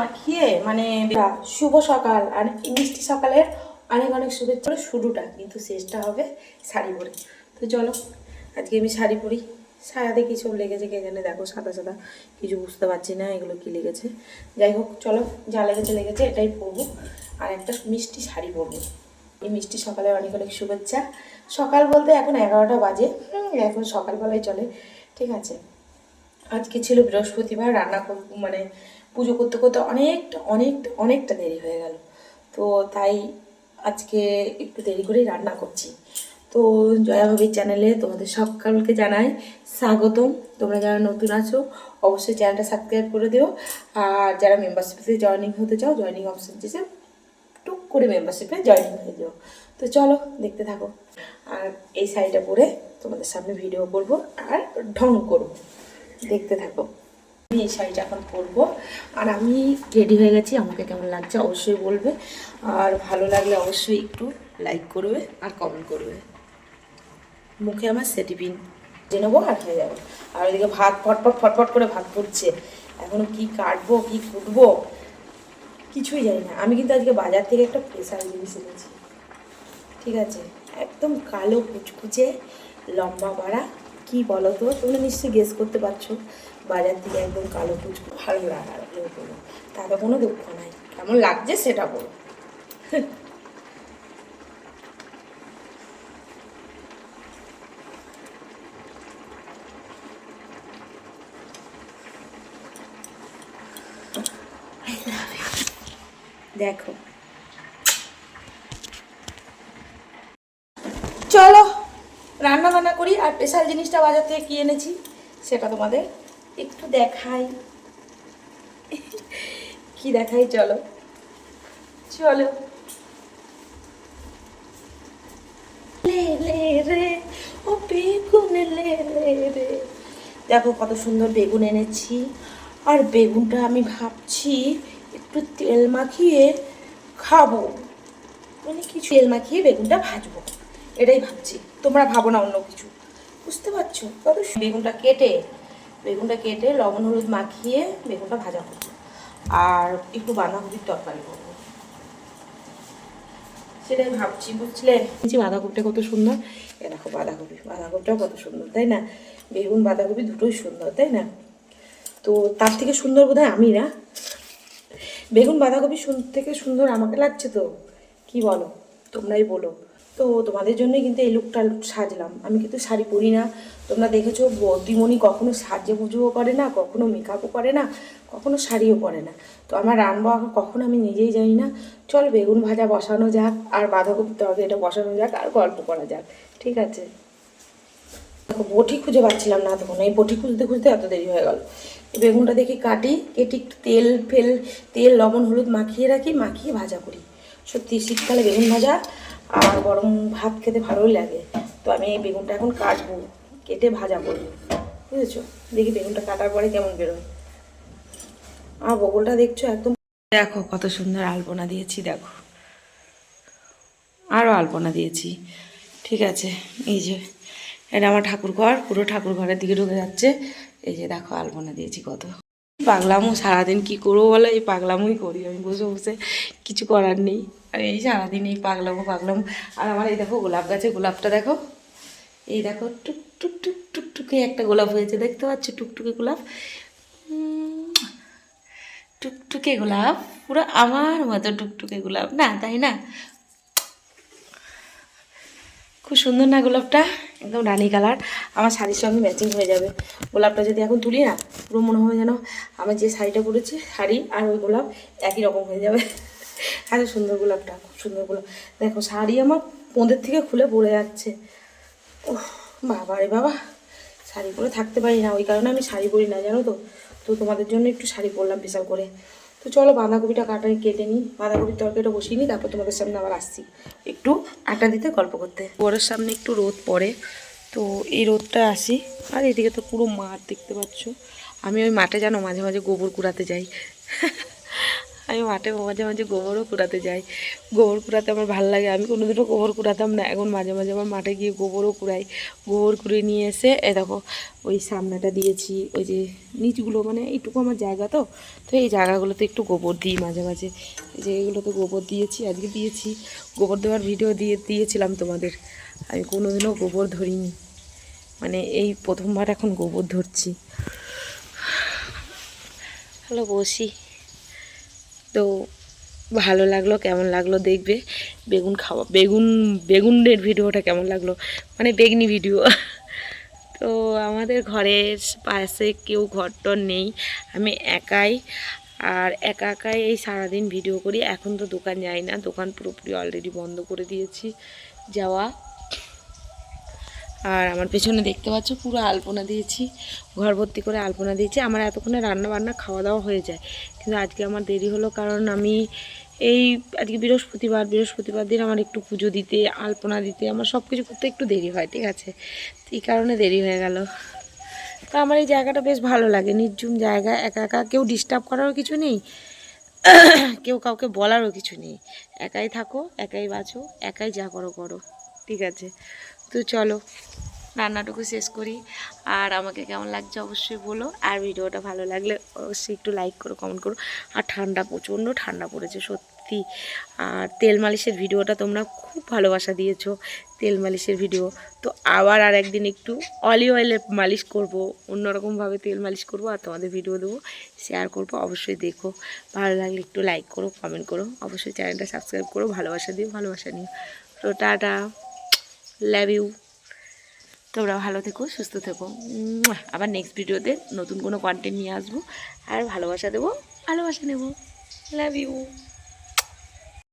মাখিয়ে মানে শুভ সকাল আর মিষ্টি সকালের অনেক অনেক শুভেচ্ছা। শুরুটা কিন্তু শেষটা হবে শাড়ি পরে। তো চলো আজকে আমি শাড়ি পরি। সারাতে কী সব লেগেছে কে জানে, দেখো সাদা সাদা কিছু বুঝতে পারছি না এগুলো কি লেগেছে। যাই হোক চলো, যা লেগেছে এটাই পরবো আর একটা মিষ্টি শাড়ি পরবো। এই মিষ্টি সকালে অনেক অনেক শুভেচ্ছা। সকাল বলতে এখন 11টা বাজে, এখন সকালবেলায় চলে, ঠিক আছে। আজকে ছিল বৃহস্পতিবার, রান্না মানে পুজো করতে করতে অনেকটা দেরি হয়ে গেল। তো তাই আজকে একটু দেরি করেই রান্না করছি। তো জয়া ভাবির চ্যানেলে তোমাদের সকলকে জানাই স্বাগতম। তোমরা যারা নতুন আছো অবশ্যই চ্যানেলটা সাবস্ক্রাইব করে দিও, আর যারা মেম্বারশিপে জয়েনিং হতে চাও জয়েনিং অপশন দিয়েছে, টুক করে মেম্বারশিপে জয়েনিং হয়ে যাও। তো চলো দেখতে থাকো। আর এই শাড়িটা পরে তোমাদের সামনে ভিডিও করবো আর ঢং করবো, দেখতে থাকো। আমি এই শাড়িটা এখন পরবো আর আমি রেডি হয়ে গেছি। আমাকে কেমন লাগছে অবশ্যই বলবে, আর ভালো লাগলে অবশ্যই একটু লাইক করবে আর কমেন্ট করবে। মুখে আমার সেটিপিন যে নেবো আর হয়ে যাবো। আর ওইদিকে ভাত ফটফট করে ভাত পড়ছে, এখনও কি কাটবো কি কুটবো কিছুই জানি না। আমি কিন্তু আজকে বাজার থেকে একটা প্রেসার জিনিস এনেছি, ঠিক আছে। একদম কালো কুচকুচে লম্বা পাড়া, কি বলো তো, তোমরা নিশ্চয়ই গেস করতে পারছো। বাজার থেকে একদম কালো কুচকু, ভালো লাগলো বলো, তাতে কোনো দুঃখ নাই। কেমন লাগছে সেটা বলো। দেখো চলো রান্না বান্না করি। আর স্পেশাল জিনিসটা বাজার থেকে কি এনেছি সেটা তোমাদের একটু দেখাই। কি দেখাই চলো চলো। লে লে রে ও বেগুন লে লে রে, দেখো কত সুন্দর বেগুন এনেছি। আর বেগুনটা আমি ভাবছি একটু তেল মাখিয়ে খাবো, মানে কিছু তেল মাখিয়ে বেগুনটা ভাজবো, এটাই ভাবছি। তোমরা ভাবো না অন্য কিছু, বুঝতে পারছো? কত বেগুনটা কেটে লবণ হলুদ মাখিয়ে বেগুনটা ভাজা করবো আর একটু বাঁধাকপির তরকারি করবো, সেটাই ভাবছি, বুঝলে। বাঁধাকপিটা কত সুন্দর, এ দেখো বাঁধাকপিটাও কত সুন্দর, তাই না? বেগুন বাঁধাকপি দুটোই সুন্দর, তাই না? তো তার থেকে সুন্দর বোধহয় আমি না, বেগুন বাঁধাকপি থেকে সুন্দর আমাকে লাগছে। তো কি বলো, তোমরাই বলো। তো তোমাদের জন্যই কিন্তু এই লুকটা সাজলাম। আমি কিন্তু শাড়ি পরি না, তোমরা দেখেছো। বৌদিমণি কখনো সাজে পুজোও করে না, কখনো মেকআপও করে না, কখনো শাড়িও পরে না। তো আমার রান্না কখনো আমি নিজেই জানি না। চল বেগুন ভাজা বসানো যাক আর বাঁধাকপির তরকারিটা বসানো যাক আর গল্প করা যাক, ঠিক আছে। দেখো বটি খুঁজে পাচ্ছিলাম না তখন, এই বটি খুঁজতে খুঁজতে এত দেরি হয়ে গেল। এই বেগুনটা দেখি কেটে একটু তেল লবণ হলুদ মাখিয়ে রাখি, মাখিয়ে ভাজা করি। সত্যি শীতকালে বেগুন ভাজা আর গরম ভাত খেতে ভালোই লাগে। তো আমি এই বেগুনটা এখন কাটবো, কেটে ভাজা করবো, বুঝেছো। দেখি বেগুনটা কাটার পরে কেমন বেরোয়। আর বগলটা দেখছো একদম, দেখো কত সুন্দর আলপনা দিয়েছি, দেখো আরও আলপনা দিয়েছি, ঠিক আছে। এই যে এটা আমার ঠাকুরঘর, পুরো ঠাকুরঘরের দিকে ঢুকে যাচ্ছে। এই যে দেখো আলপনা দিয়েছি কত। পাগলামো সারাদিন কি করবো বলো, এই পাগলামোই করি আমি বসে বসে, কিছু করার নেই। আর এই সারাদিন এই পাগলামো। আর আমার এই দেখো গোলাপ গাছে গোলাপটা দেখো, এই দেখো টুকটুকে একটা গোলাপ হয়েছে, দেখতে পাচ্ছ? টুকটুকে গোলাপ, টুকটুকে গোলাপ, পুরো আমার মতো টুকটুকে গোলাপ না, তাই না? খুব সুন্দর না গোলাপটা, একদম রানী কালার, আমার শাড়ির সঙ্গে ম্যাচিং হয়ে যাবে। গোলাপটা যদি এখন তুলি না, পুরো মনে হবে যেন আমার যে শাড়িটা পরেছি শাড়ি আর ওই গোলাপ একই রকম হয়ে যাবে। এত সুন্দর গোলাপটা, খুব সুন্দর গোলাপ। দেখো শাড়ি আমার পোঁদের থেকে খুলে পড়ে যাচ্ছে। ও বাবা রে বাবা, শাড়ি পরে থাকতে পারি না, ওই কারণে আমি শাড়ি পরি না, জানো তো। তো তোমাদের জন্য একটু শাড়ি পরলাম বিশাল করে। তো চলো বাঁধাকপিটা কেটে নিই, বাঁধাকপির তরকারিটা বসিয়ে নিই, তারপর তোমাদের সামনে আবার আসছি একটু আটা দিতে গল্প করতে। ঘরের সামনে একটু রোদ পড়ে, তো এই রোদটা আসি। আর এদিকে তো পুরো মাঠ দেখতে পাচ্ছ। আমি ওই মাঠে জানো মাঝে মাঝে গোবর কুড়াতে যাই। আমি মাঠে মাঝে মাঝে গোবরও কুড়াতে যাই, গোবর কুড়াতে আমার ভালো লাগে। আমি কোনোদিনও গোবর কুড়াতাম না, এখন মাঝে মাঝে আমার মাঠে গিয়ে গোবরও কুড়াই। গোবর কুড়িয়ে নিয়ে এসে দেখো ওই সামনেটা দিয়েছি, ওই যে নিচগুলো মানে এইটুকু আমার জায়গা, তো এই জায়গাগুলোতে একটু গোবর দিই মাঝে মাঝে। এই যে এগুলোতে গোবর দিয়েছি, আজকে দিয়েছি। গোবর দেওয়ার ভিডিও দিয়েছিলাম তোমাদের। আমি কোনোদিনও গোবর ধরিনি, মানে এই প্রথমবার এখন গোবর ধরছি। হ্যালো, বসি তো ভালো লাগলো, কেমন লাগলো দেখবে। বেগুন খাওয়া, বেগুনের ভিডিওটা কেমন লাগলো, মানে বেগনি ভিডিও। তো আমাদের ঘরের পাশে কেউ ঘরটর নেই, আমি একাই, আর একা একাই এই সারাদিন ভিডিও করি। এখন তো দোকান যাই না, দোকান পুরোপুরি অলরেডি বন্ধ করে দিয়েছি যাওয়া। আর আমার পেছনে দেখতে পাচ্ছ পুরো আলপনা দিয়েছি, ঘর ভর্তি করে আলপনা দিয়েছি। আমার এতক্ষণে রান্না বান্না খাওয়া দাওয়া হয়ে যায়, কিন্তু আজকে আমার দেরি হলো, কারণ আমি আজকে বৃহস্পতিবার দিন আমার একটু পুজো দিতে, আলপনা দিতে, আমার সব কিছু করতে একটু দেরি হয়, ঠিক আছে। এই কারণে দেরি হয়ে গেল। তো আমার এই জায়গাটা বেশ ভালো লাগে, নির্জুম জায়গা, একা একা, কেউ ডিস্টার্ব করারও কিছু নেই, কেউ কাউকে বলারও কিছু নেই। একাই থাকো, একাই বাঁচো, একাই যা করো করো, ঠিক আছে। তো চলো রান্নাটুকু শেষ করি। আর আমাকে কেমন লাগছে অবশ্যই বলো, আর ভিডিওটা ভালো লাগলে অবশ্যই একটু লাইক করো, কমেন্ট করো। আর ঠান্ডা, প্রচণ্ড ঠান্ডা পড়েছে সত্যি। আর তেল মালিশের ভিডিওটা তোমরা খুব ভালোবাসা দিয়েছো, তেল মালিশের ভিডিও। তো আবার আর একদিন একটু অয়েলে মালিশ করব, অন্যরকমভাবে তেল মালিশ করব, আর তোমাদের ভিডিও দেবো, শেয়ার করবো। অবশ্যই দেখো, ভালো লাগলে একটু লাইক করো, কমেন্ট করো, অবশ্যই চ্যানেলটা সাবস্ক্রাইব করো, ভালোবাসা দিও, ভালোবাসা নিও। তো টাটা, লাভ ইউ। তোমরা ভালো থেকো, সুস্থ থেকো। আবার নেক্সট ভিডিওতে নতুন কোনো কন্টেন্ট নিয়ে আসবো, আর ভালোবাসা দেবো, ভালোবাসা নেবো। Love you.